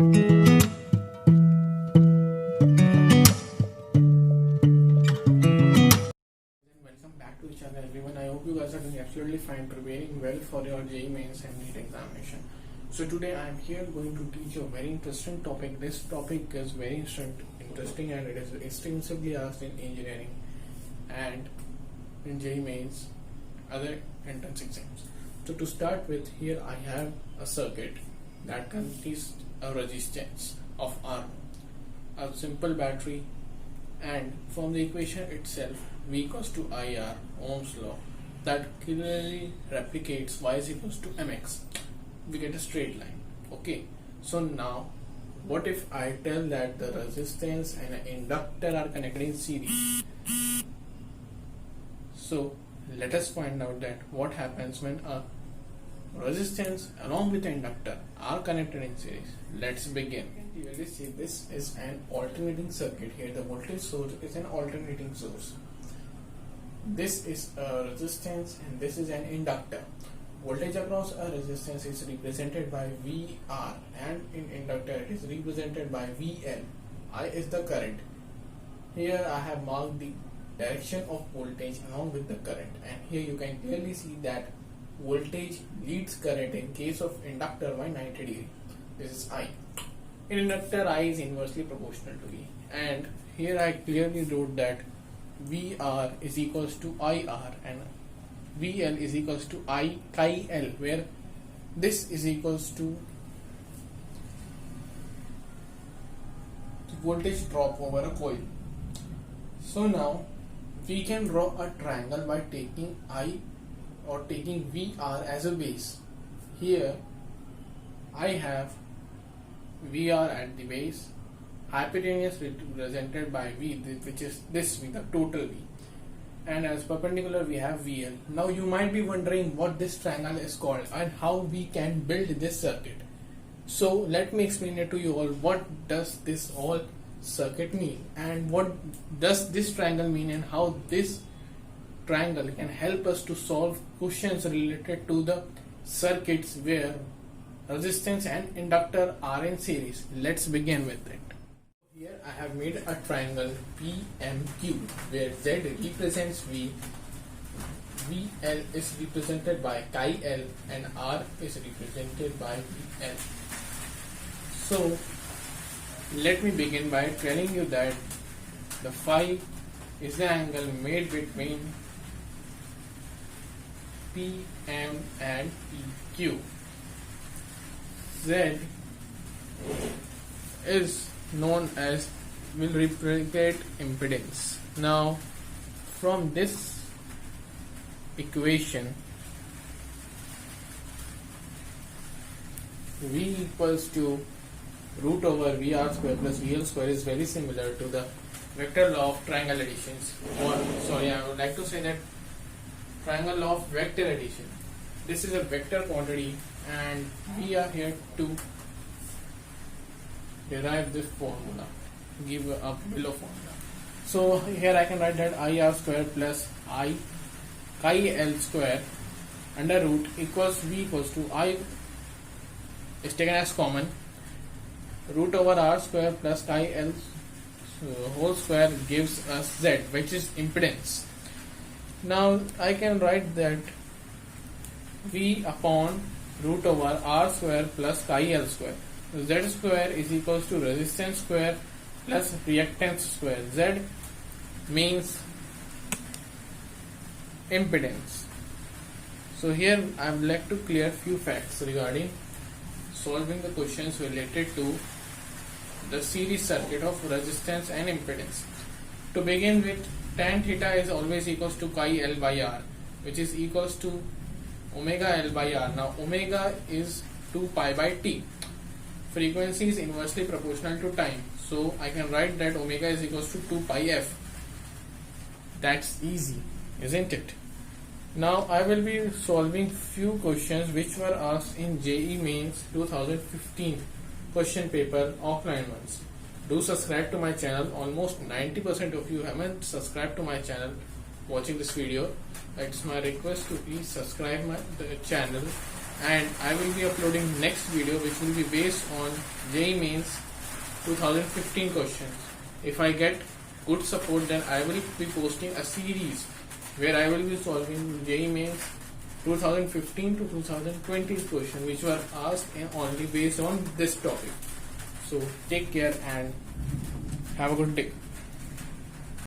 Welcome back to the channel everyone. I hope you guys are doing absolutely fine, preparing well for your JEE Mains and NEET examination. So today I am here going to teach you a very interesting topic. This topic is very interesting and it is extensively asked in engineering and in JEE Mains, other entrance exams. So to start with, here I have a circuit that consists a resistance of R, a simple battery, and from the equation itself V equals to IR, Ohm's law, that clearly replicates Y is equals to mx. We get a straight line. Okay, so now what if I tell that the resistance and an inductor are connected in series? So let us find out that what happens when a resistance along with the inductor are connected in series. Let's begin. You can clearly see this is an alternating circuit. Here the voltage source is an alternating source. This is a resistance and this is an inductor. Voltage across a resistance is represented by VR and in inductor it is represented by VL. I is the current. Here I have marked the direction of voltage along with the current, and here you can clearly see that voltage leads current in case of inductor by 90 degree. This is I. In inductor, I is inversely proportional to V, and here I clearly wrote that VR is equals to IR and VL is equals to I chi L, where this is equals to the voltage drop over a coil. So now we can draw a triangle by taking I or taking VR as a base. Here I have VR at the base, hypotenuse represented by V, which is this V, the total V, and as perpendicular we have VL. Now you might be wondering what this triangle is called and how we can build this circuit. So let me explain it to you all. What does this all circuit mean and what does this triangle mean and how this triangle can help us to solve questions related to the circuits where resistance and inductor are in series. Let's begin with it. Here I have made a triangle PMQ where Z represents V, VL is represented by chi L and R is represented by VL. So let me begin by telling you that the phi is the angle made between PM and PQ. Z is known as will replicate impedance. Now from this equation V equals to root over VR square plus VL square is very similar to the vector law of triangle additions, or sorry, I would like to say that triangle law of vector addition. This is a vector quantity and we are here to derive this formula, give a below formula. So here I can write that IR square plus I chi L square under root equals V equals to I is taken as common, root over R square plus chi L whole square gives us Z, which is impedance. Now I can write that V upon root over R square plus chi L square. Z square is equals to resistance square plus reactance square. Z means impedance. So here I would like to clear few facts regarding solving the questions related to the series circuit of resistance and impedance. To begin with, tan theta is always equals to chi L by R, which is equals to omega L by R. Now omega is 2 pi by T. Frequency is inversely proportional to time, so I can write that omega is equals to 2 pi F. That's easy, isn't it? Now I will be solving few questions which were asked in JEE Mains 2015 question paper, offline ones. Do subscribe to my channel. Almost 90% of you haven't subscribed to my channel watching this video. It's my request to please subscribe the channel and I will be uploading next video which will be based on JEE Mains 2015 questions. If I get good support, then I will be posting a series where I will be solving JEE Mains 2015 to 2020 question which were asked and only based on this topic. So take care and have a good day.